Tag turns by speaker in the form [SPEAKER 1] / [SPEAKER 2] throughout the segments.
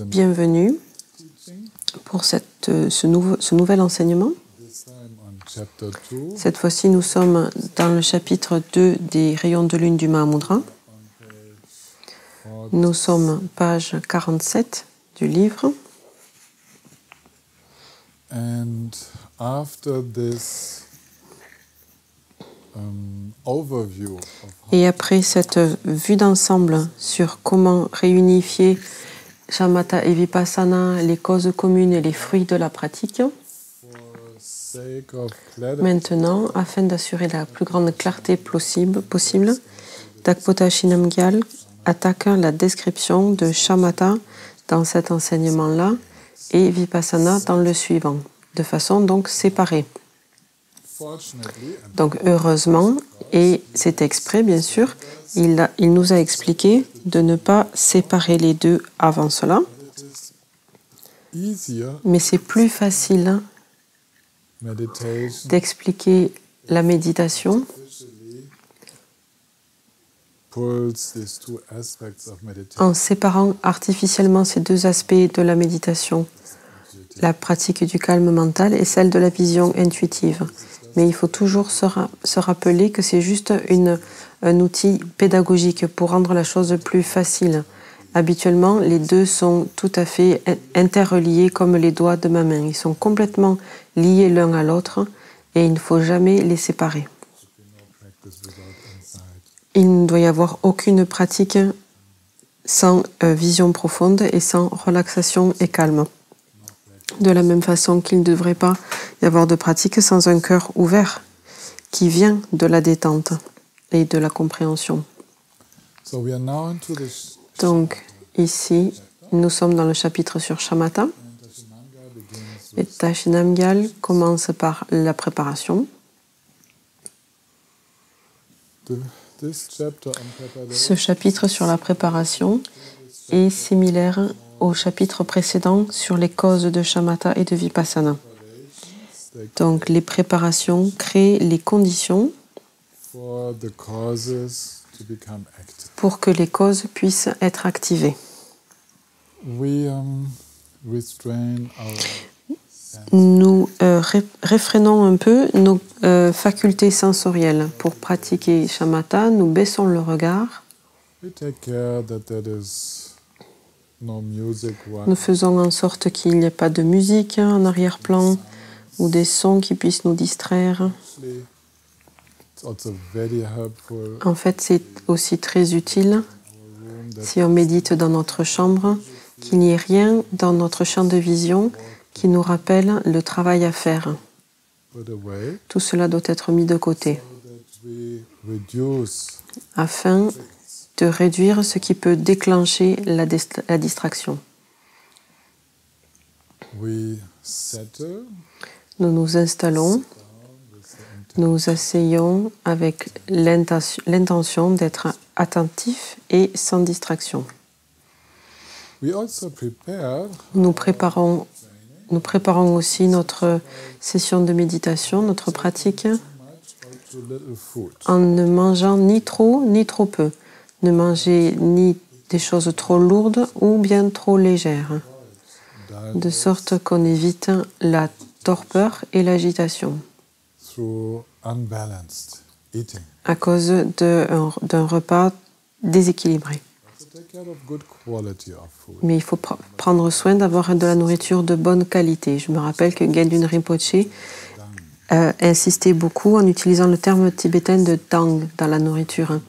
[SPEAKER 1] Bienvenue pour ce nouvel enseignement. Cette fois-ci, nous sommes dans le chapitre 2 des rayons de lune du Mahamudra. Nous sommes page 47 du livre. Et après cette vue d'ensemble sur comment réunifier Shamatha et Vipassana, les causes communes et les fruits de la pratique, maintenant, afin d'assurer la plus grande clarté possible, Dakpota Shinamgyal attaque la description de Shamatha dans cet enseignement-là et Vipassana dans le suivant, de façon donc séparée. Donc heureusement, et c'est exprès bien sûr, il nous a expliqué de ne pas séparer les deux avant cela, mais c'est plus facile d'expliquer la méditation en séparant artificiellement ces deux aspects de la méditation, la pratique du calme mental et celle de la vision intuitive. Mais il faut toujours se rappeler que c'est juste un outil pédagogique pour rendre la chose plus facile. Habituellement, les deux sont tout à fait interreliés comme les doigts de ma main. Ils sont complètement liés l'un à l'autre et il ne faut jamais les séparer. Il ne doit y avoir aucune pratique sans vision profonde et sans relaxation et calme. De la même façon qu'il ne devrait pas y avoir de pratique sans un cœur ouvert qui vient de la détente et de la compréhension. Donc ici, nous sommes dans le chapitre sur Shamatha. Et Tashinamgyal commence par la préparation. Ce chapitre sur la préparation est similaire au chapitre précédent sur les causes de Shamatha et de Vipassana. Donc les préparations créent les conditions pour que les causes puissent être activées. Nous réfrénons un peu nos facultés sensorielles. Pour pratiquer Shamatha, nous baissons le regard. Nous faisons en sorte qu'il n'y ait pas de musique en arrière-plan ou des sons qui puissent nous distraire. En fait, c'est aussi très utile, si on médite dans notre chambre, qu'il n'y ait rien dans notre champ de vision qui nous rappelle le travail à faire. Tout cela doit être mis de côté, afin de réduire ce qui peut déclencher la distraction. Nous nous installons, nous asseyons avec l'intention d'être attentifs et sans distraction. Nous préparons aussi notre session de méditation, notre pratique, en ne mangeant ni trop ni trop peu. Ne mangez ni des choses trop lourdes ou bien trop légères, de sorte qu'on évite la torpeur et l'agitation à cause d'un repas déséquilibré. Mais il faut prendre soin d'avoir de la nourriture de bonne qualité. Je me rappelle que Gendun Rinpoche insistait beaucoup en utilisant le terme tibétain de dang dans la nourriture.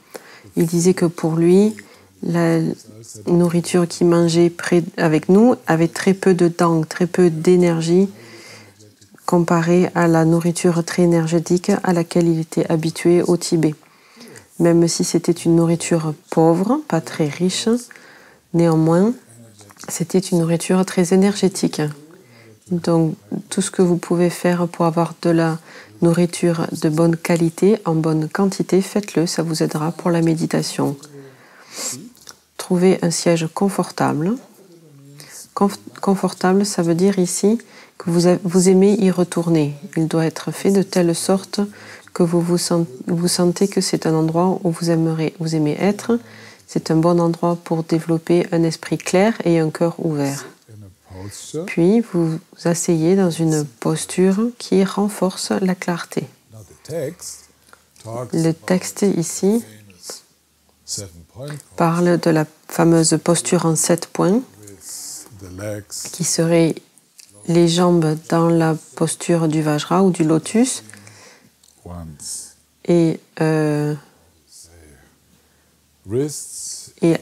[SPEAKER 1] Il disait que pour lui, la nourriture qu'il mangeait avec nous avait très peu de dang, très peu d'énergie comparée à la nourriture très énergétique à laquelle il était habitué au Tibet. Même si c'était une nourriture pauvre, pas très riche, néanmoins, c'était une nourriture très énergétique. Donc, tout ce que vous pouvez faire pour avoir de la nourriture de bonne qualité, en bonne quantité, faites-le, ça vous aidera pour la méditation. Trouvez un siège confortable. Confortable, ça veut dire ici que vous aimez y retourner. Il doit être fait de telle sorte que vous sentez que c'est un endroit où vous aimez être C'est un bon endroit pour développer un esprit clair et un cœur ouvert. Puis, vous vous asseyez dans une posture qui renforce la clarté. Le texte ici parle de la fameuse posture en 7 points, qui serait les jambes dans la posture du Vajra ou du lotus, et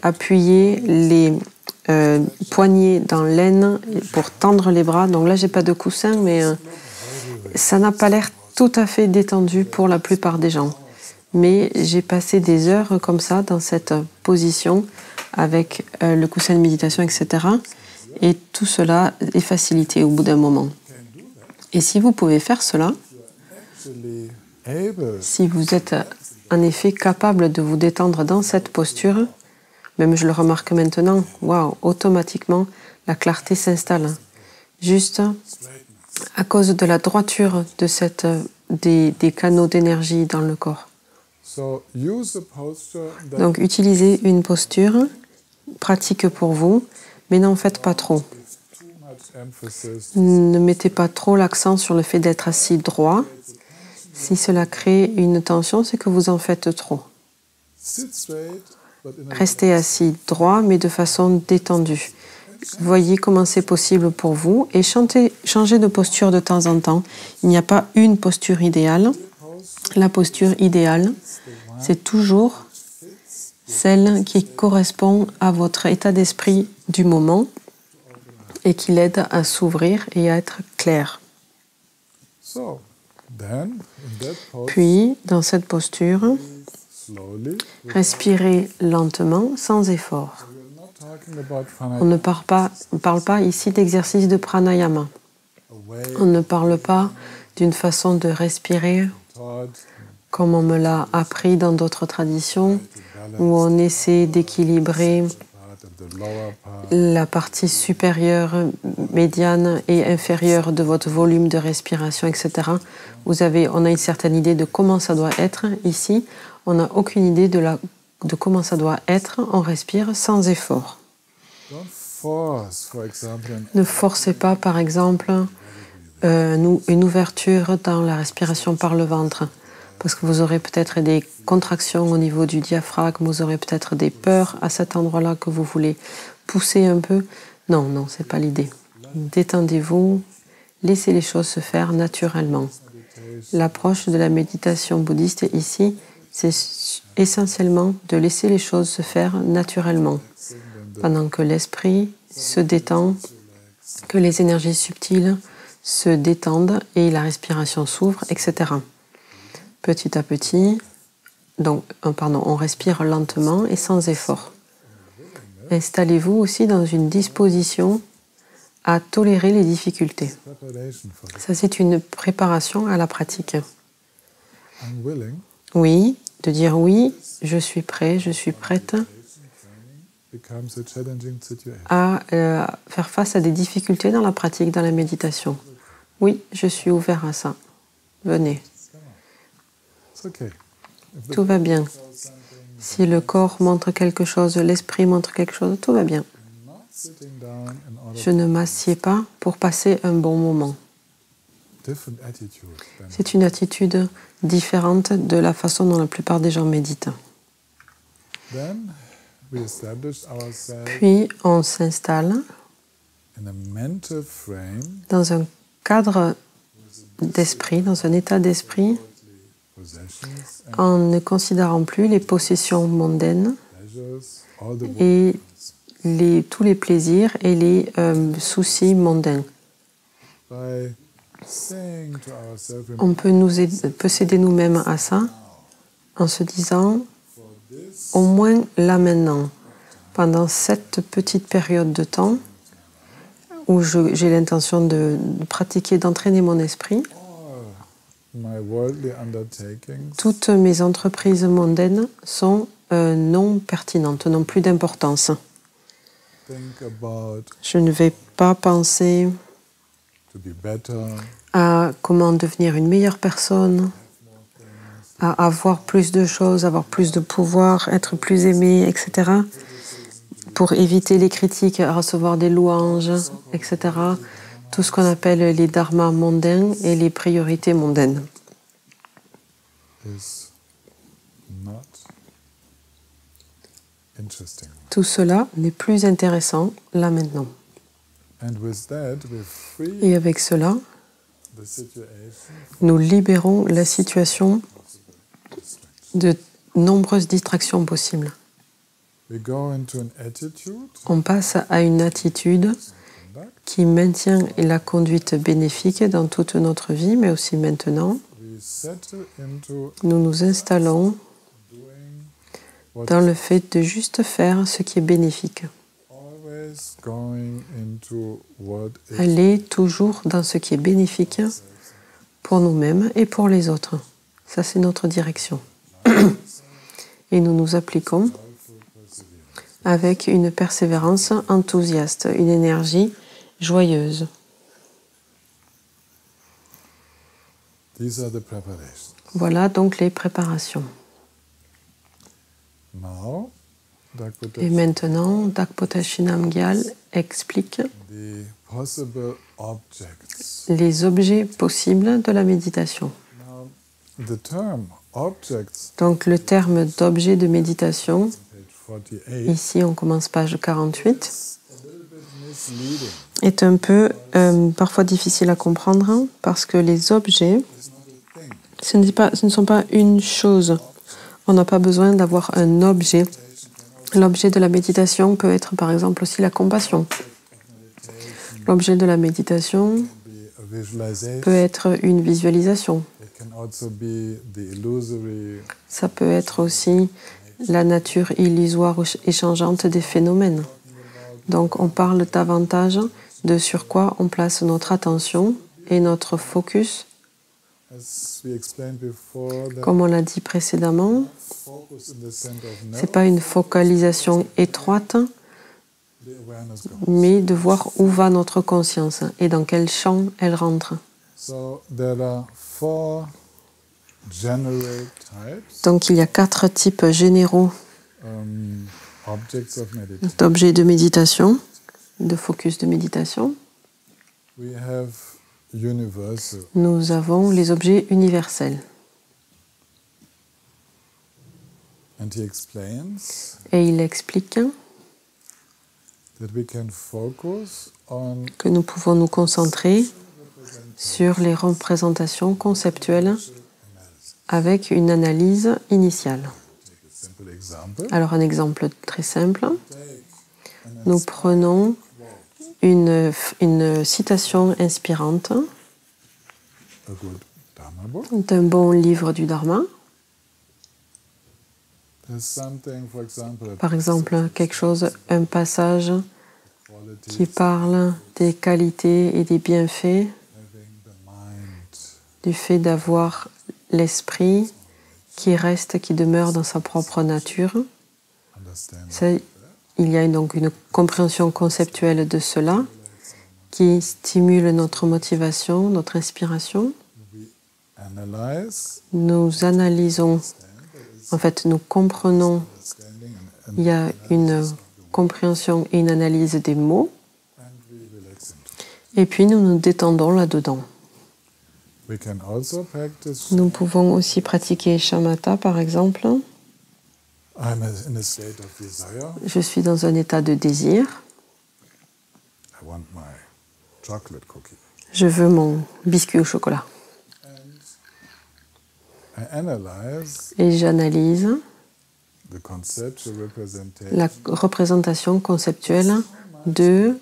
[SPEAKER 1] appuyer les poignets dans l'aine pour tendre les bras. Donc là, j'ai pas de coussin, mais ça n'a pas l'air tout à fait détendu pour la plupart des gens. Mais j'ai passé des heures comme ça, dans cette position, avec le coussin de méditation, etc. Et tout cela est facilité au bout d'un moment. Et si vous pouvez faire cela, si vous êtes en effet capable de vous détendre dans cette posture, même je le remarque maintenant, waouh, automatiquement, la clarté s'installe. Juste à cause de la droiture de des canaux d'énergie dans le corps. Donc, utilisez une posture pratique pour vous, mais n'en faites pas trop. Ne mettez pas trop l'accent sur le fait d'être assis droit. Si cela crée une tension, c'est que vous en faites trop. Restez assis droit, mais de façon détendue. Voyez comment c'est possible pour vous et changez de posture de temps en temps. Il n'y a pas une posture idéale. La posture idéale, c'est toujours celle qui correspond à votre état d'esprit du moment et qui l'aide à s'ouvrir et à être clair. Puis, dans cette posture, respirez lentement, sans effort. On ne parle pas ici d'exercice de pranayama. On ne parle pas d'une façon de respirer comme on me l'a appris dans d'autres traditions, où on essaie d'équilibrer la partie supérieure, médiane et inférieure de votre volume de respiration, etc. On a une certaine idée de comment ça doit être. Ici, on n'a aucune idée de comment ça doit être. On respire sans effort. Ne forcez pas, par exemple, une ouverture dans la respiration par le ventre, parce que vous aurez peut-être des contractions au niveau du diaphragme, vous aurez peut-être des peurs à cet endroit-là que vous voulez pousser un peu. Non, non, c'est pas l'idée. Détendez-vous, laissez les choses se faire naturellement. L'approche de la méditation bouddhiste ici, c'est essentiellement de laisser les choses se faire naturellement, pendant que l'esprit se détend, que les énergies subtiles se détendent et la respiration s'ouvre, etc. Petit à petit, on respire lentement et sans effort. Installez-vous aussi dans une disposition à tolérer les difficultés. Ça, c'est une préparation à la pratique. Oui, de dire oui, je suis prêt, je suis prête à faire face à des difficultés dans la pratique, dans la méditation. Oui, je suis ouvert à ça. Venez. Tout va bien. Si le corps montre quelque chose, l'esprit montre quelque chose, tout va bien. Je ne m'assieds pas pour passer un bon moment. C'est une attitude différente de la façon dont la plupart des gens méditent. Puis, on s'installe dans un cadre d'esprit, dans un état d'esprit, en ne considérant plus les possessions mondaines et tous les plaisirs et les soucis mondains. On peut s'aider nous-mêmes à ça en se disant, au moins là maintenant, pendant cette petite période de temps où j'ai l'intention de pratiquer, d'entraîner mon esprit, toutes mes entreprises mondaines sont non pertinentes, n'ont plus d'importance. Je ne vais pas penser à comment devenir une meilleure personne, à avoir plus de choses, avoir plus de pouvoir, être plus aimé, etc. Pour éviter les critiques, à recevoir des louanges, etc. Tout ce qu'on appelle les dharmas mondains et les priorités mondaines. Tout cela n'est plus intéressant là maintenant. Et avec cela, nous libérons la situation de nombreuses distractions possibles. On passe à une attitude qui maintient la conduite bénéfique dans toute notre vie, mais aussi maintenant. Nous nous installons dans le fait de juste faire ce qui est bénéfique. Aller toujours dans ce qui est bénéfique pour nous-mêmes et pour les autres. Ça, c'est notre direction. Et nous nous appliquons avec une persévérance enthousiaste, une énergie joyeuse. Voilà donc les préparations. Et maintenant, Dakpotashinam Gyal explique les objets possibles de la méditation. Donc le terme d'objet de méditation, ici on commence page 48, est un peu parfois difficile à comprendre parce que les objets, ce ne sont pas une chose. On n'a pas besoin d'avoir un objet. L'objet de la méditation peut être par exemple aussi la compassion. L'objet de la méditation peut être une visualisation. Ça peut être aussi la nature illusoire ou échangeante des phénomènes. Donc on parle davantage de sur quoi on place notre attention et notre focus. Comme on l'a dit précédemment, ce n'est pas une focalisation étroite, mais de voir où va notre conscience et dans quel champ elle rentre. Donc il y a 4 types généraux d'objets de méditation, de focus de méditation. Nous avons les objets universels. Et il explique que nous pouvons nous concentrer sur les représentations conceptuelles avec une analyse initiale. Alors un exemple très simple. Nous prenons une citation inspirante d'un bon livre du Dharma. Par exemple, quelque chose, un passage qui parle des qualités et des bienfaits du fait d'avoir l'esprit qui reste, qui demeure dans sa propre nature. Il y a donc une compréhension conceptuelle de cela qui stimule notre motivation, notre inspiration. Nous analysons, en fait, nous comprenons, il y a une compréhension et une analyse des mots, et puis nous nous détendons là-dedans. Nous pouvons aussi pratiquer shamatha, par exemple. Je suis dans un état de désir. Je veux mon biscuit au chocolat. Et j'analyse la représentation conceptuelle de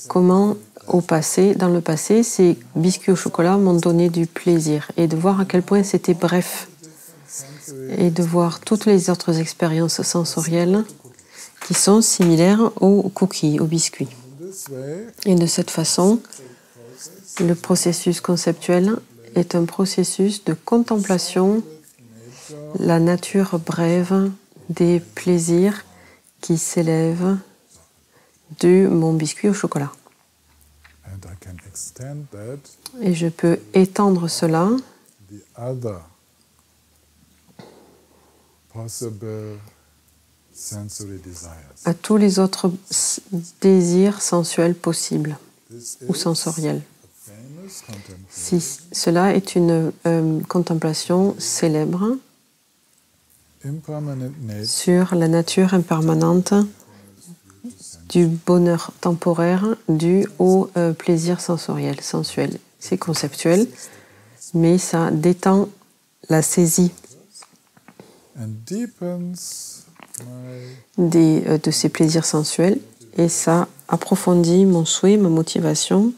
[SPEAKER 1] comment dans le passé, ces biscuits au chocolat m'ont donné du plaisir et de voir à quel point c'était bref et de voir toutes les autres expériences sensorielles qui sont similaires aux cookies, aux biscuits. Et de cette façon, le processus conceptuel est un processus de contemplation, la nature brève des plaisirs qui s'élèvent de mon biscuit au chocolat. Et je peux étendre cela
[SPEAKER 2] the other possible sensory desires.
[SPEAKER 1] À tous les autres désirs sensuels possibles
[SPEAKER 2] This
[SPEAKER 1] ou
[SPEAKER 2] is
[SPEAKER 1] sensoriels.
[SPEAKER 2] a famous
[SPEAKER 1] Si
[SPEAKER 2] contemplation
[SPEAKER 1] cela est une contemplation célèbre
[SPEAKER 2] impermanent nature
[SPEAKER 1] sur la nature impermanente du bonheur temporaire dû au plaisir sensoriel, sensuel. C'est conceptuel, mais ça détend la saisie
[SPEAKER 2] and deepens my
[SPEAKER 1] de ces plaisirs sensuels et ça approfondit mon souhait, ma motivation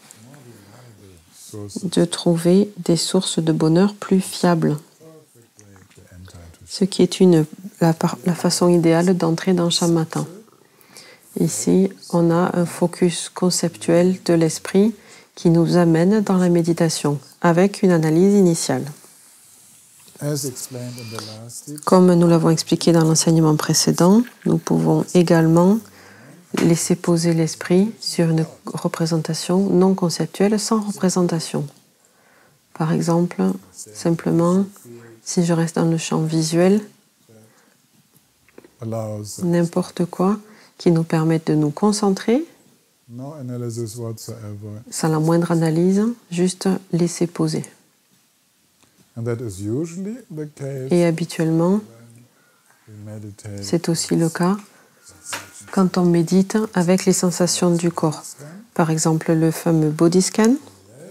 [SPEAKER 2] source
[SPEAKER 1] de trouver des sources de bonheur plus fiables,
[SPEAKER 2] to enter into
[SPEAKER 1] ce qui est la façon idéale d'entrer dans shamatha. Ici, on a un focus conceptuel de l'esprit qui nous amène dans la méditation avec une analyse initiale.
[SPEAKER 2] As explained in the last teaching,
[SPEAKER 1] Comme nous l'avons expliqué dans l'enseignement précédent, nous pouvons également laisser poser l'esprit sur une représentation non conceptuelle sans représentation. Par exemple, simplement, si je reste dans le champ visuel,
[SPEAKER 2] allows
[SPEAKER 1] n'importe quoi qui nous permette de nous concentrer,
[SPEAKER 2] no analysis whatsoever,
[SPEAKER 1] sans la moindre analyse, juste laisser poser.
[SPEAKER 2] and that is usually the case
[SPEAKER 1] Et habituellement,
[SPEAKER 2] we meditate
[SPEAKER 1] c'est aussi le cas quand on médite avec les sensations du corps. Par exemple, le fameux body scan.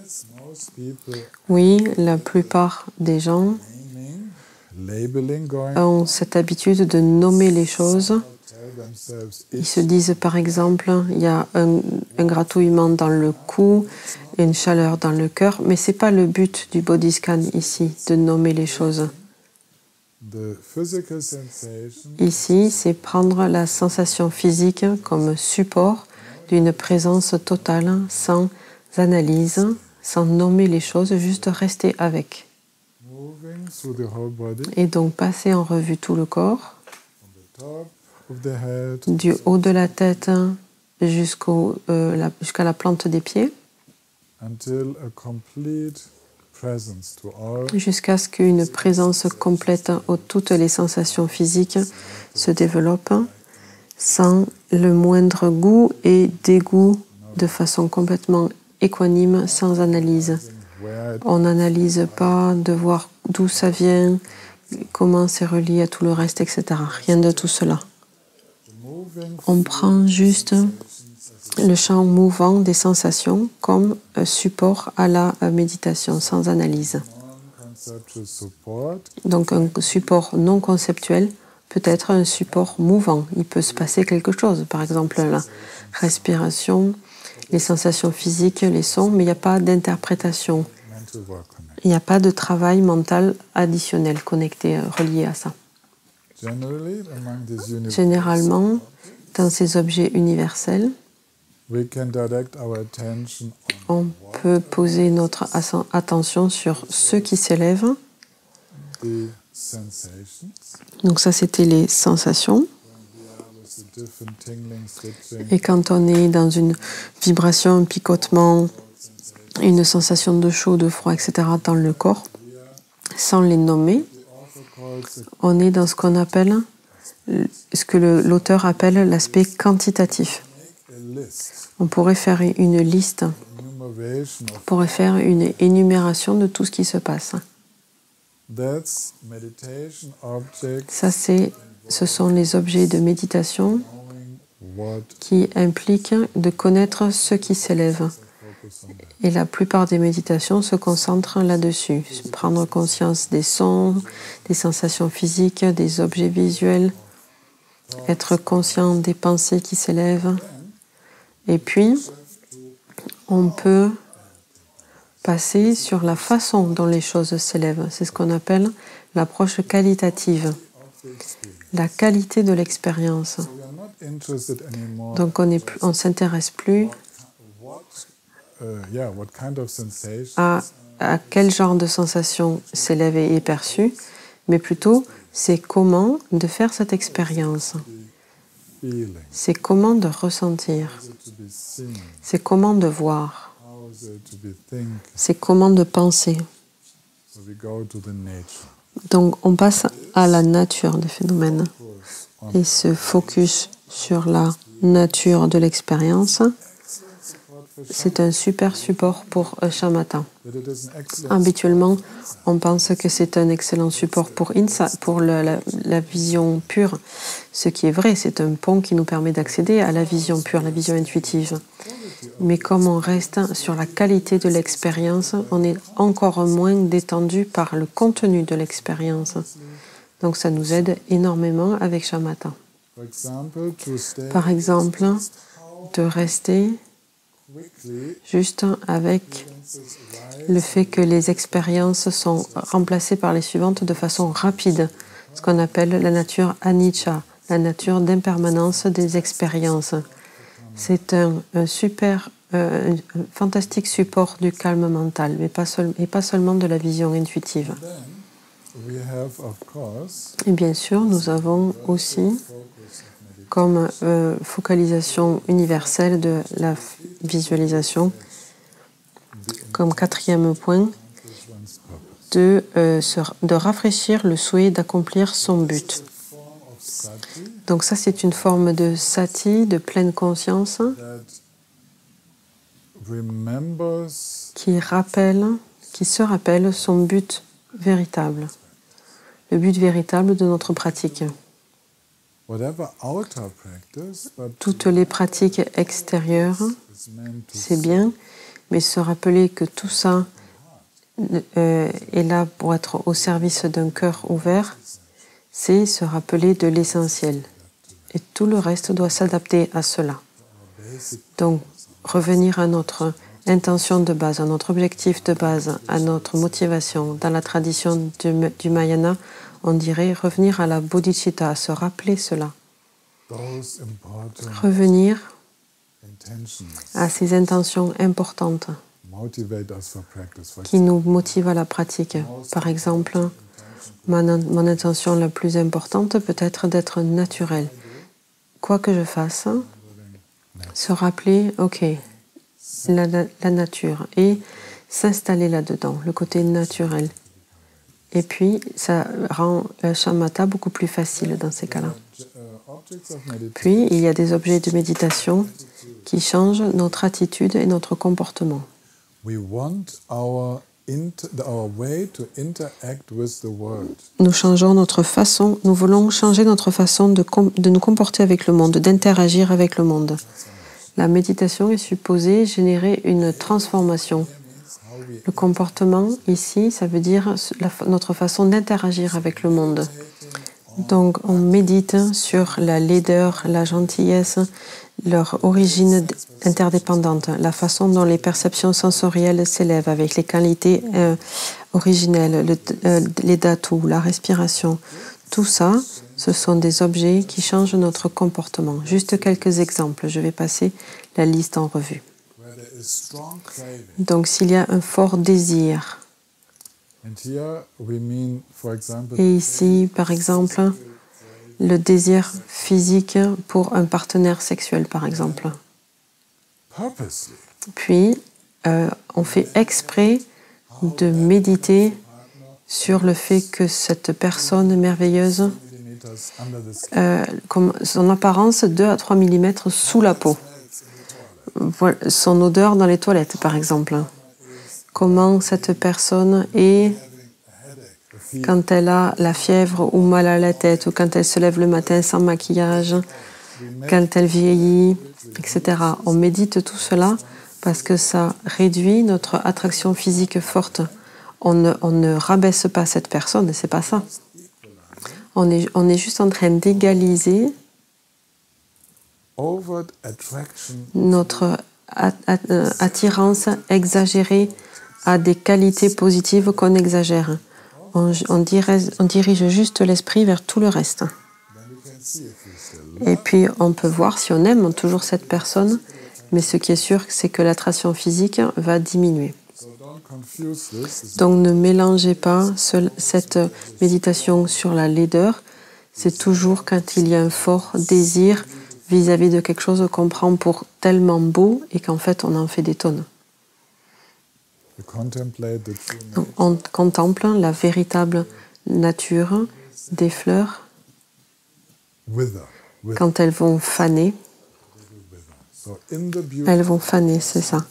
[SPEAKER 2] yes, most people
[SPEAKER 1] Oui, la plupart des gens
[SPEAKER 2] naming, labeling going
[SPEAKER 1] ont cette habitude de nommer les choses.
[SPEAKER 2] tell themselves
[SPEAKER 1] Ils se disent par exemple, il y a un gratouillement dans le cou, une chaleur dans le cœur, mais ce n'est pas le but du body scan ici, de nommer les choses.
[SPEAKER 2] the physical sensation
[SPEAKER 1] Ici, c'est prendre la sensation physique comme support d'une présence totale, sans analyse, sans nommer les choses, juste rester avec.
[SPEAKER 2] moving through the whole body
[SPEAKER 1] Et donc passer en revue tout le corps,
[SPEAKER 2] from the top of the head
[SPEAKER 1] du haut de la tête jusqu'à la plante des pieds,
[SPEAKER 2] until a complete presence to all
[SPEAKER 1] jusqu'à ce qu'une présence complète où toutes les sensations physiques se développent sans le moindre goût et dégoût, de façon complètement équanime, sans analyse.
[SPEAKER 2] where it
[SPEAKER 1] On n'analyse pas de voir d'où ça vient, comment c'est relié à tout le reste, etc. Rien de tout cela.
[SPEAKER 2] moving
[SPEAKER 1] On prend juste le champ mouvant des sensations comme support à la méditation, sans analyse.
[SPEAKER 2] non-conceptual support
[SPEAKER 1] Donc un support non conceptuel peut être un support mouvant. Il peut se passer quelque chose, par exemple la respiration, les sensations physiques, les sons, mais il n'y a pas d'interprétation.
[SPEAKER 2] mental work connect.
[SPEAKER 1] Il n'y a pas de travail mental additionnel connecté, relié à ça.
[SPEAKER 2] Generally, among these universal,
[SPEAKER 1] Généralement, dans ces objets universels,
[SPEAKER 2] we can direct our attention
[SPEAKER 1] on peut poser notre attention sur ceux qui s'élèvent.
[SPEAKER 2] on the sensations,
[SPEAKER 1] Donc ça, c'était les sensations.
[SPEAKER 2] with the different tingling, stitching,
[SPEAKER 1] Et quand on est dans une vibration, un picotement, une sensation de chaud, de froid, etc. dans le corps, sans les nommer,
[SPEAKER 2] also calls a
[SPEAKER 1] on est dans ce qu'on appelle, ce que l'auteur appelle l'aspect quantitatif.
[SPEAKER 2] list,
[SPEAKER 1] On pourrait faire une liste,
[SPEAKER 2] enumeration of
[SPEAKER 1] on pourrait faire une énumération de tout ce qui se passe.
[SPEAKER 2] that's meditation objects
[SPEAKER 1] Ça, ce sont les objets de méditation
[SPEAKER 2] knowing what
[SPEAKER 1] qui impliquent de connaître ce qui s'élève.
[SPEAKER 2] focus on that.
[SPEAKER 1] Et la plupart des méditations se concentrent là-dessus. Prendre conscience des sons, des sensations physiques, des objets visuels, être conscient des pensées qui s'élèvent. Et puis, on peut passer sur la façon dont les choses s'élèvent. C'est ce qu'on appelle l'approche qualitative, la qualité de l'expérience.
[SPEAKER 2] We are not interested anymore
[SPEAKER 1] Donc, on s'intéresse plus
[SPEAKER 2] what kind of sensation
[SPEAKER 1] à quel genre de sensation s'élève et est perçue, mais plutôt c'est comment de faire cette expérience.
[SPEAKER 2] feeling,
[SPEAKER 1] C'est comment de ressentir.
[SPEAKER 2] is it to be seen,
[SPEAKER 1] C'est comment de voir.
[SPEAKER 2] how is it to be thinking.
[SPEAKER 1] C'est comment de penser.
[SPEAKER 2] So we go to the nature.
[SPEAKER 1] Donc on passe à la nature des phénomènes et se focus sur la nature de l'expérience. C'est un super support pour shamatha. Habituellement, on pense que c'est un excellent support pour la vision pure. Ce qui est vrai, c'est un pont qui nous permet d'accéder à la vision pure, la vision intuitive. Mais comme on reste sur la qualité de l'expérience, on est encore moins détendu par le contenu de l'expérience. Donc ça nous aide énormément avec shamatha. Par exemple, de rester juste avec le fait que les expériences sont remplacées par les suivantes de façon rapide, ce qu'on appelle la nature anicca, la nature d'impermanence des expériences. C'est un fantastique support du calme mental, mais pas seulement de la vision intuitive. Et bien sûr, nous avons aussi comme focalisation universelle de la visualisation, comme quatrième point, de rafraîchir le souhait d'accomplir son but. Donc ça, c'est une forme de sati, de pleine conscience, qui se rappelle son but véritable, le but véritable de notre pratique. Toutes les pratiques extérieures, c'est bien, mais se rappeler que tout ça est là pour être au service d'un cœur ouvert, c'est se rappeler de l'essentiel. Et tout le reste doit s'adapter à cela. Donc, revenir à notre intention de base, à notre objectif de base, à notre motivation. Dans la tradition du Mahayana, on dirait revenir à la bodhicitta, à se rappeler cela. Revenir à ces intentions importantes qui nous motivent à la pratique. Par exemple, mon intention la plus importante peut être d'être naturelle. Quoi que je fasse, se rappeler, ok, la nature et s'installer là-dedans, le côté naturel. Et puis, ça rend le shamatha beaucoup plus facile dans ces cas-là. Puis, il y a des objets de méditation qui changent notre attitude et notre comportement. Nous voulons changer notre façon de nous comporter avec le monde, d'interagir avec le monde. La méditation est supposée générer une transformation. Le comportement, ici, ça veut dire notre façon d'interagir avec le monde. Donc, on médite sur la laideur, la gentillesse, leur origine interdépendante, la façon dont les perceptions sensorielles s'élèvent avec les qualités originelles, les dhatus, la respiration. Tout ça, ce sont des objets qui changent notre comportement. Juste quelques exemples, je vais passer la liste en revue. Donc, s'il y a un fort désir, et ici, par exemple, le désir physique pour un partenaire sexuel, par exemple. Puis, on fait exprès de méditer sur le fait que cette personne merveilleuse, comme son apparence 2 à 3 mm sous la peau. Voilà, son odeur dans les toilettes, par exemple. Comment cette personne est quand elle a la fièvre ou mal à la tête, ou quand elle se lève le matin sans maquillage, quand elle vieillit, etc. On médite tout cela parce que ça réduit notre attraction physique forte. On ne rabaisse pas cette personne, c'est pas ça. On est juste en train d'égaliser notre attirance exagérée à des qualités positives qu'on exagère. On dirige juste l'esprit vers tout le reste. Et puis, on peut voir si on aime toujours cette personne, mais ce qui est sûr, c'est que l'attraction physique va diminuer. Donc, ne mélangez pas cette méditation sur la laideur. C'est toujours quand il y a un fort désir vis-à-vis de quelque chose qu'on prend pour tellement beau et qu'en fait, on en fait des tonnes.
[SPEAKER 2] You contemplate the true
[SPEAKER 1] Donc, on contemple la véritable nature des fleurs
[SPEAKER 2] wither.
[SPEAKER 1] quand elles vont faner.
[SPEAKER 2] So in the beauty,
[SPEAKER 1] Elles vont faner, c'est ça.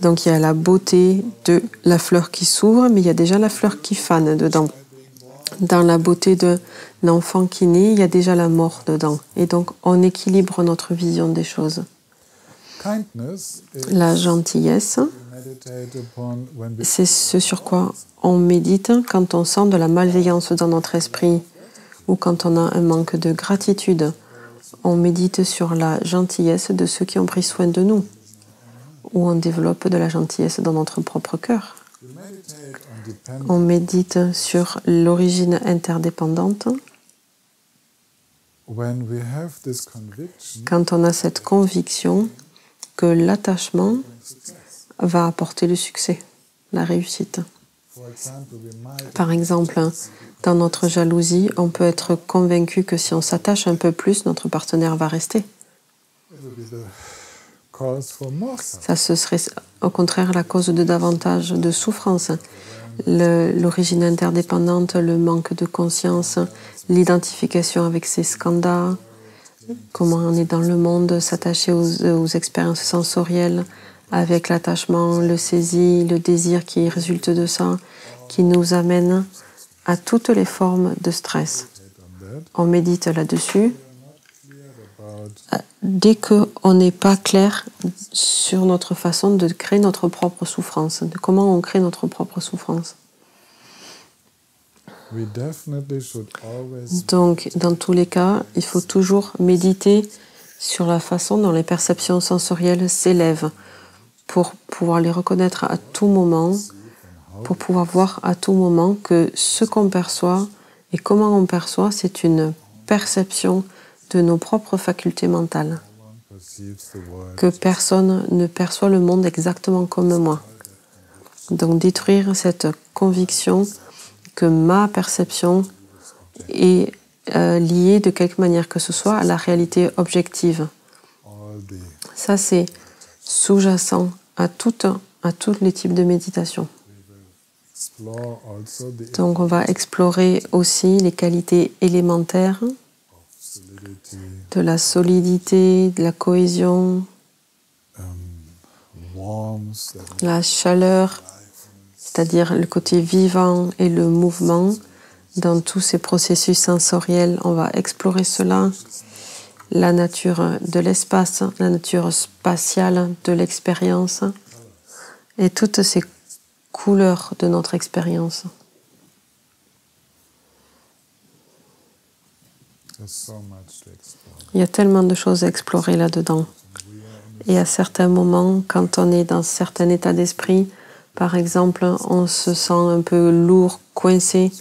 [SPEAKER 1] Donc il y a la beauté de la fleur qui s'ouvre, mais il y a déjà la fleur qui fane dedans. Dans la beauté de l'enfant qui naît, il y a déjà la mort dedans. Et donc on équilibre notre vision des choses.
[SPEAKER 2] kindness is
[SPEAKER 1] La gentillesse,
[SPEAKER 2] meditate upon when we
[SPEAKER 1] c'est ce sur quoi on médite quand on sent de la malveillance dans notre esprit ou quand on a un manque de gratitude. On médite sur la gentillesse de ceux qui ont pris soin de nous, ou on développe de la gentillesse dans notre propre cœur.
[SPEAKER 2] meditate on dependence.
[SPEAKER 1] On médite sur l'origine interdépendante
[SPEAKER 2] When we have this conviction,
[SPEAKER 1] quand on a cette conviction que l'attachement va apporter le succès, la réussite.
[SPEAKER 2] for example, we might
[SPEAKER 1] Par exemple, dans notre jalousie, on peut être convaincu que si on s'attache un peu plus, notre partenaire va rester.
[SPEAKER 2] it will be the cause for more suffering.
[SPEAKER 1] Ça, ce serait au contraire la cause de davantage de souffrance. L'origine interdépendante, le manque de conscience, l'identification avec ses scandales, comment on est dans le monde, s'attacher aux expériences sensorielles, avec l'attachement, le saisie, le désir qui résulte de ça, qui nous amène à toutes les formes de stress. On médite là-dessus. Dès qu'on n'est pas clair sur notre façon de créer notre propre souffrance, de comment on crée notre propre souffrance.
[SPEAKER 2] We definitely should always
[SPEAKER 1] Donc, dans tous les cas, il faut toujours méditer sur la façon dont les perceptions sensorielles s'élèvent pour pouvoir les reconnaître à tout moment, pour pouvoir voir à tout moment que ce qu'on perçoit et comment on perçoit, c'est une perception de nos propres facultés mentales,
[SPEAKER 2] perceive the world.
[SPEAKER 1] que personne ne perçoit le monde exactement comme moi. Donc détruire cette conviction que ma perception est liée de quelque manière que ce soit à la réalité objective.
[SPEAKER 2] All the
[SPEAKER 1] Ça, c'est sous-jacent à tous les types de méditation.
[SPEAKER 2] explore also the
[SPEAKER 1] Donc on va explorer aussi les qualités élémentaires
[SPEAKER 2] solidity,
[SPEAKER 1] de la solidité, de la cohésion,
[SPEAKER 2] warmth, that
[SPEAKER 1] la chaleur, c'est-à-dire le côté vivant et le mouvement dans tous ces processus sensoriels. On va explorer cela, la nature de l'espace, la nature spatiale de l'expérience et toutes ces couleurs de notre expérience.
[SPEAKER 2] there's so much to explore.
[SPEAKER 1] Il y a tellement de choses à explorer là-dedans. Et à certains moments, quand on est dans certains états d'esprit, par exemple, on se sent un peu lourd, coincé.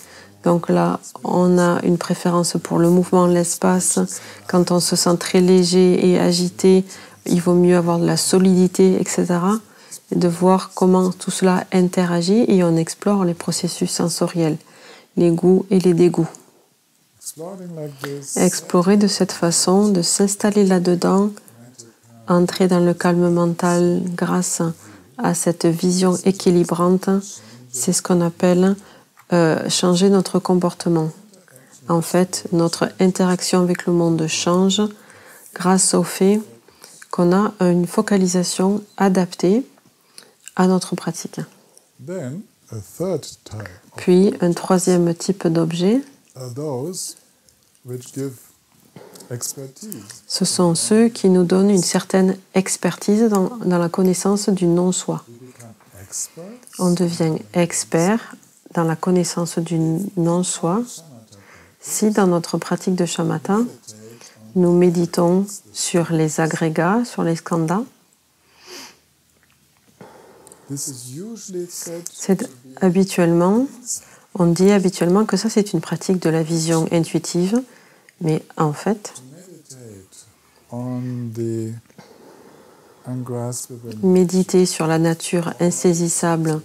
[SPEAKER 1] Donc là, on a une préférence pour le mouvement, l'espace. Quand on se sent très léger et agité, il vaut mieux avoir de la solidité, etc. Et de voir comment tout cela interagit et on explore les processus sensoriels, les goûts et les dégoûts.
[SPEAKER 2] Exploring like this,
[SPEAKER 1] Explorer de cette façon, de s'installer là-dedans, entrer dans le calme mental grâce à cette vision équilibrante, c'est ce qu'on appelle changer notre comportement. En fait, notre interaction avec le monde change grâce au fait qu'on a une focalisation adaptée à notre pratique.
[SPEAKER 2] then a third type
[SPEAKER 1] Puis, un troisième type d'objet,
[SPEAKER 2] are those which give expertise.
[SPEAKER 1] ce sont ceux qui nous donnent une certaine expertise dans la connaissance du non-soi.
[SPEAKER 2] We become experts.
[SPEAKER 1] On devient expert dans la connaissance du non-soi si dans notre pratique de shamatha, nous méditons sur les agrégats, sur les skandhas.
[SPEAKER 2] This is usually said
[SPEAKER 1] C'est habituellement, on dit habituellement que ça c'est une pratique de la vision intuitive, mais en fait,
[SPEAKER 2] to meditate on the ungraspable
[SPEAKER 1] méditer sur la nature insaisissable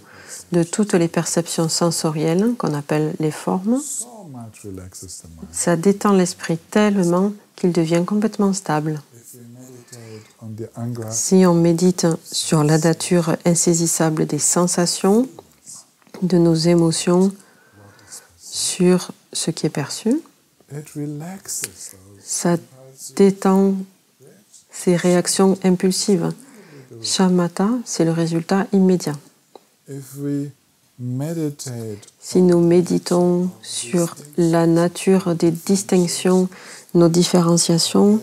[SPEAKER 1] de toutes les perceptions sensorielles qu'on appelle les formes,
[SPEAKER 2] so much relaxes the mind.
[SPEAKER 1] ça détend l'esprit tellement qu'il devient complètement stable.
[SPEAKER 2] If we meditate on the Angra,
[SPEAKER 1] Si on médite sur la nature insaisissable des sensations, de nos émotions, sur ce qui est perçu,
[SPEAKER 2] it relaxes those.
[SPEAKER 1] ça détend ces réactions impulsives. Shamatha, c'est le résultat immédiat.
[SPEAKER 2] If we meditate
[SPEAKER 1] Si nous méditons sur la nature des distinctions, nos différenciations,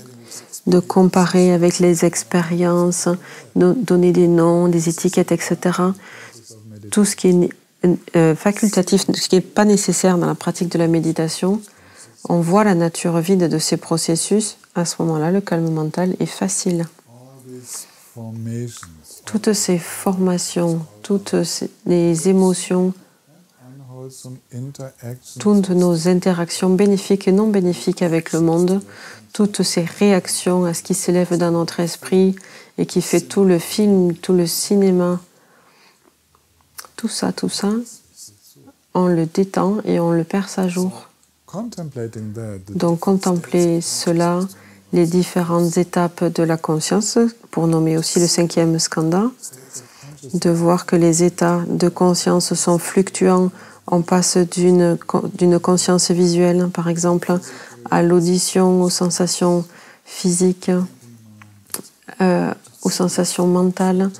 [SPEAKER 1] de comparer avec les expériences, de donner des noms, des étiquettes, etc., tout ce qui est facultatif, ce qui n'est pas nécessaire dans la pratique de la méditation, on voit la nature vide de ces processus. À ce moment-là, le calme mental est facile.
[SPEAKER 2] all these formations,
[SPEAKER 1] Toutes ces formations, les émotions,
[SPEAKER 2] unwholesome interactions,
[SPEAKER 1] toutes nos interactions bénéfiques et non bénéfiques avec le monde, toutes ces réactions à ce qui s'élève dans notre esprit et qui fait tout le film, tout le cinéma, tout ça, on le détend et on le perce à jour.
[SPEAKER 2] contemplating that,
[SPEAKER 1] Donc contempler cela, les différentes étapes de la conscience, pour nommer aussi le 5e skanda, de voir que les états de conscience sont fluctuants. On passe d'une conscience visuelle, par exemple, à l'audition, aux sensations physiques, aux sensations mentales,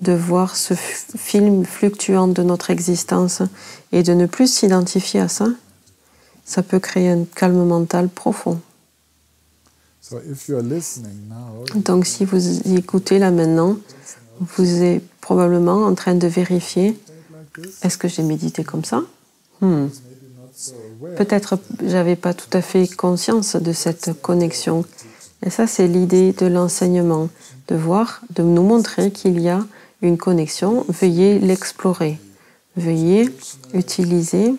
[SPEAKER 1] de voir ce film fluctuant de notre existence et de ne plus s'identifier à ça, ça peut créer un calme mental profond.
[SPEAKER 2] so if you are listening now,
[SPEAKER 1] Donc si vous écoutez là maintenant, vous êtes probablement en train de vérifier, est-ce que j'ai médité comme ça? Peut-être j'avais pas tout à fait conscience de cette connexion. Et ça, c'est l'idée de l'enseignement, de voir, de nous montrer qu'il y a une connexion. Veuillez l'explorer. Veuillez utiliser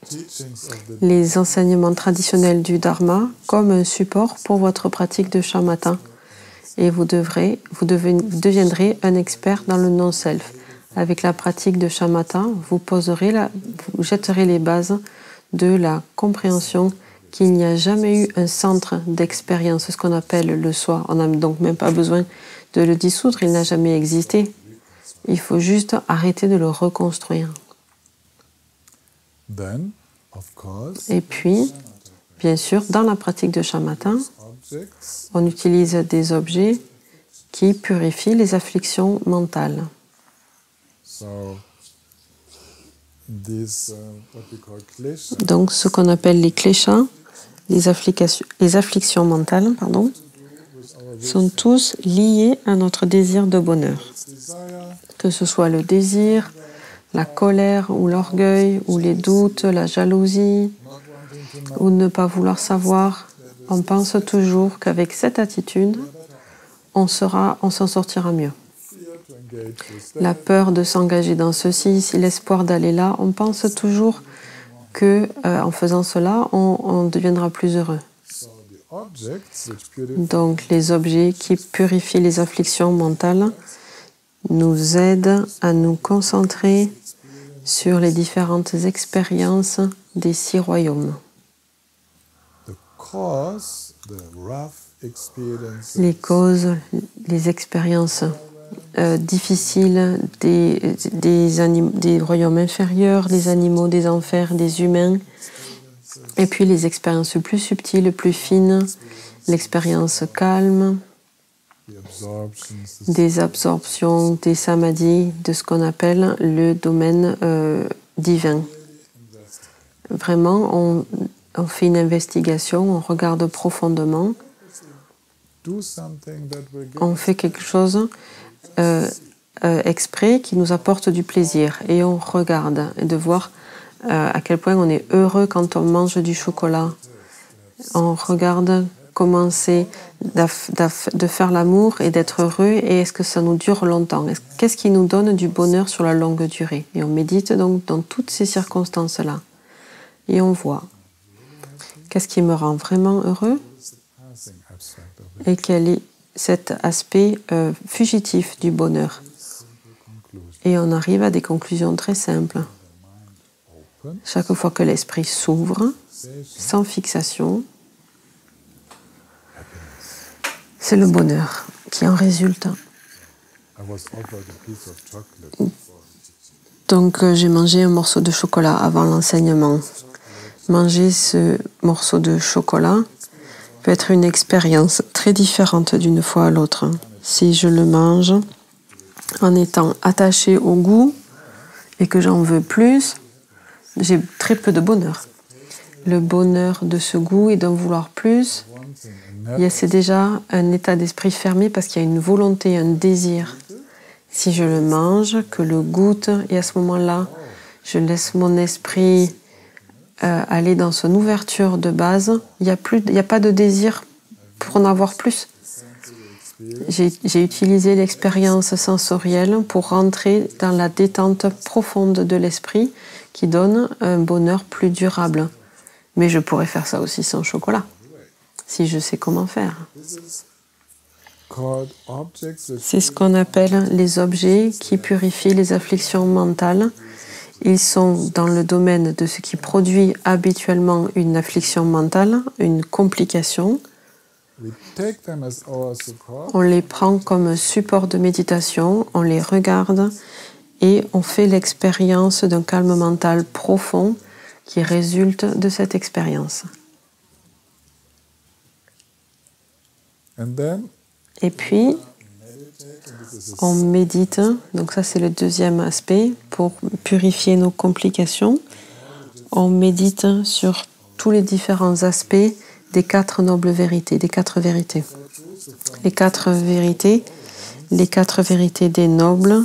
[SPEAKER 2] teachings of the
[SPEAKER 1] les enseignements traditionnels du Dharma comme un support pour votre pratique de shamatha. Et vous deviendrez un expert dans le non-self. Avec la pratique de shamatha, vous jetterez les bases de la compréhension qu'il n'y a jamais eu un centre d'expérience, ce qu'on appelle le soi. On n'a donc même pas besoin de le dissoudre, il n'a jamais existé. Il faut juste arrêter de le reconstruire.
[SPEAKER 2] then, of course,
[SPEAKER 1] Et puis, bien sûr, dans la pratique de shamatha,
[SPEAKER 2] objects
[SPEAKER 1] on utilise des objets qui purifient les afflictions mentales.
[SPEAKER 2] So these what we call klesha
[SPEAKER 1] Donc, ce qu'on appelle les kleshas, les afflictions mentales, sont tous liés à notre désir de bonheur.
[SPEAKER 2] desire,
[SPEAKER 1] Que ce soit le désir, la colère ou l'orgueil, ou les doutes, la jalousie,
[SPEAKER 2] not wanting to know,
[SPEAKER 1] ou ne pas vouloir savoir, on pense toujours qu'avec cette attitude, on s'en sortira mieux.
[SPEAKER 2] fear to engage with
[SPEAKER 1] La peur de s'engager dans ceci, si l'espoir d'aller là, on pense toujours que en faisant cela, on deviendra plus heureux.
[SPEAKER 2] so the objects which purify
[SPEAKER 1] Donc les objets qui purifient les afflictions mentales nous aident à nous concentrer sur les différentes expériences des 6 royaumes.
[SPEAKER 2] the cause, the rough experience,
[SPEAKER 1] Les causes, les expériences difficiles des royaumes inférieurs, des animaux, des enfers, des humains, et puis les expériences plus subtiles, plus fines, l'expérience calme,
[SPEAKER 2] the absorptions,
[SPEAKER 1] des absorptions, des samadhis, de ce qu'on appelle le domaine divin. Vraiment, on fait une investigation, on regarde profondément,
[SPEAKER 2] do something that will give
[SPEAKER 1] on fait quelque chose exprès qui nous apporte du plaisir et on regarde et de voir à quel point on est heureux quand on mange du chocolat. On regarde comment c'est de faire l'amour et d'être heureux et est-ce que ça nous dure longtemps? Qu'est-ce qui nous donne du bonheur sur la longue durée? Et on médite donc dans toutes ces circonstances-là. Et on voit qu'est-ce qui me rend vraiment heureux
[SPEAKER 2] passing aspect of it.
[SPEAKER 1] et quel est cet aspect fugitif du bonheur. Et on arrive à des conclusions très simples. Chaque fois que l'esprit s'ouvre, sans fixation, c'est le bonheur. qui en résulte.
[SPEAKER 2] I was offered a piece of chocolate.
[SPEAKER 1] Donc j'ai mangé un morceau de chocolat avant l'enseignement. Manger ce morceau de chocolat peut être une expérience très différente d'une fois à l'autre. Si je le mange en étant attaché au goût et que j'en veux plus, j'ai très peu de bonheur. Le bonheur de ce goût et d'en vouloir plus, c'est déjà un état d'esprit fermé parce qu'il y a une volonté, un désir. Si je le mange, que le goûte, et à ce moment-là, je laisse mon esprit aller dans son ouverture de base, il n'y a pas de désir pour en avoir plus. J'ai utilisé l'expérience sensorielle pour rentrer dans la détente profonde de l'esprit qui donne un bonheur plus durable. Mais je pourrais faire ça aussi sans chocolat, si je sais comment faire. C'est ce qu'on appelle les objets qui purifient les afflictions mentales. Ils sont dans le domaine de ce qui produit habituellement une affliction mentale, une complication. On les prend comme support de méditation, on les regarde et on fait l'expérience d'un calme mental profond qui résulte de cette expérience. Et puis, on médite, donc ça c'est le deuxième aspect, pour purifier nos complications. On médite sur tous les différents aspects des 4 nobles vérités, des 4 vérités. Les 4 vérités des nobles,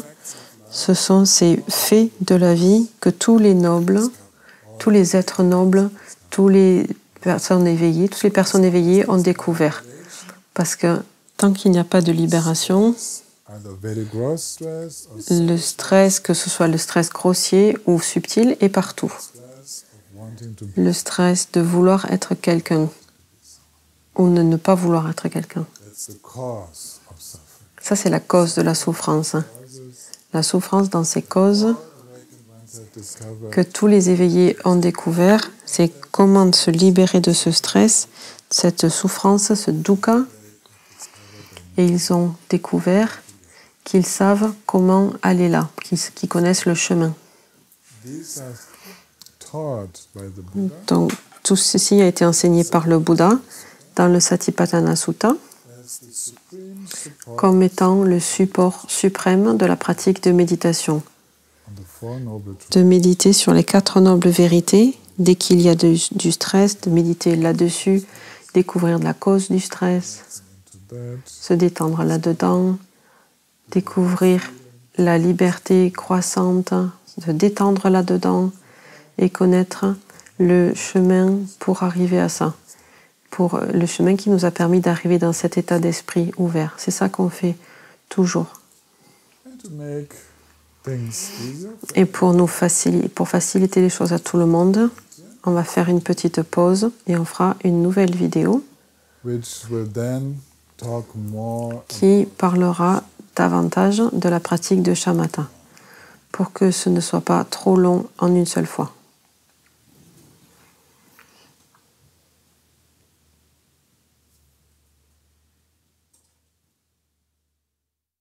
[SPEAKER 1] ce sont ces faits de la vie que tous les nobles, tous les êtres nobles, toutes les personnes éveillées ont découvert. Parce que tant qu'il n'y a pas de libération, le stress, que ce soit le stress grossier ou subtil, est partout. Le stress de vouloir être quelqu'un ou de ne pas vouloir être quelqu'un. Ça, c'est la cause de la souffrance. La souffrance dans ces causes que tous les éveillés ont découvert, c'est comment se libérer de ce stress, cette souffrance, ce dukkha. Et ils ont découvert qu'ils savent comment aller là, qu'ils connaissent le chemin. Donc, tout ceci a été enseigné par le Bouddha dans le Satipatthana Sutta comme étant le support suprême de la pratique de méditation. De méditer sur les 4 nobles vérités, dès qu'il y a du stress, de méditer là-dessus, découvrir la cause du stress, se détendre là-dedans, découvrir la liberté croissante, se détendre là-dedans et connaître le chemin pour arriver à ça, pour le chemin qui nous a permis d'arriver dans cet état d'esprit ouvert. C'est ça qu'on fait toujours. Et pour faciliter les choses à tout le monde, on va faire une petite pause et on fera une nouvelle vidéo qui parlera davantage de la pratique de shamatha pour que ce ne soit pas trop long en une seule fois.